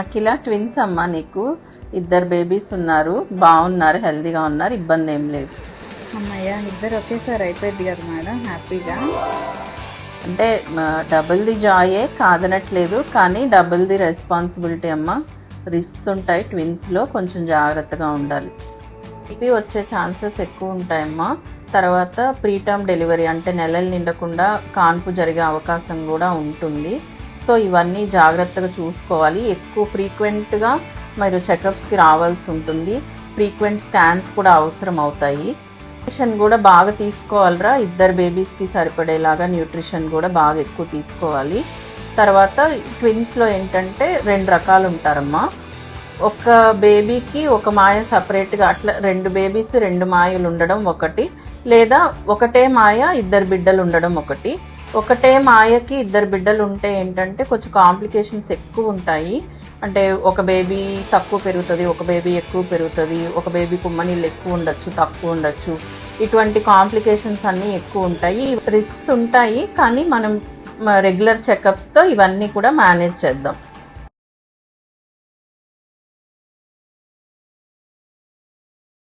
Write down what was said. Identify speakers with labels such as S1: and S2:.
S1: అఖిల twins అమ్మా, నీకు ఇద్దరు బేబీస్ ఉన్నారు, బాగున్నారు, హెల్దీగా ఉన్నారు, ఇబ్బంది ఏం లేదు.
S2: అమ్మయ్య, ఇద్దరు ఒకేసారి అయిపోయింది కదా మేడం, హ్యాపీగా.
S1: అంటే డబుల్ది జాయే కాదనట్లేదు, కానీ డబుల్ది రెస్పాన్సిబిలిటీ అమ్మా. రిస్క్స్ ఉంటాయి ట్విన్స్లో, కొంచెం జాగ్రత్తగా ఉండాలి. బీపీ వచ్చే ఛాన్సెస్ ఎక్కువ ఉంటాయమ్మా. తర్వాత ప్రీటర్మ్ డెలివరీ అంటే నెలలు నిండకుండా కాన్పు జరిగే అవకాశం కూడా ఉంటుంది. సో ఇవన్నీ జాగ్రత్తగా చూసుకోవాలి. ఎక్కువ ఫ్రీక్వెంట్గా మీరు చెకప్స్కి రావాల్సి ఉంటుంది. ఫ్రీక్వెంట్ స్కాన్స్ కూడా అవసరం అవుతాయి. న్యూట్రిషన్ కూడా బాగా తీసుకోవాలిరా, ఇద్దరు బేబీస్కి సరిపడేలాగా న్యూట్రిషన్ కూడా బాగా ఎక్కువ తీసుకోవాలి. తర్వాత ట్విన్స్లో ఏంటంటే 2 రకాలు ఉంటారమ్మా. ఒక బేబీకి ఒక మాయ సపరేట్గా, అట్లా 2 బేబీస్ 2 మాయలు ఉండడం ఒకటి, లేదా ఒకటే మాయ 2 బిడ్డలు ఉండడం ఒకటి. ఒకటే మాయకి 2 బిడ్డలు ఉంటే ఏంటంటే కొంచెం కాంప్లికేషన్స్ ఎక్కువ ఉంటాయి. అంటే ఒక బేబీ తక్కువ పెరుగుతుంది, ఒక బేబీ ఎక్కువ పెరుగుతుంది, ఒక బేబీ కుమ్మనీళ్ళు ఎక్కువ ఉండొచ్చు, తక్కువ ఉండొచ్చు. ఇటువంటి కాంప్లికేషన్స్ అన్నీ ఎక్కువ ఉంటాయి. రిస్క్స్ ఉంటాయి, కానీ మనం రెగ్యులర్ చెకప్స్తో ఇవన్నీ కూడా మేనేజ్ చేద్దాం.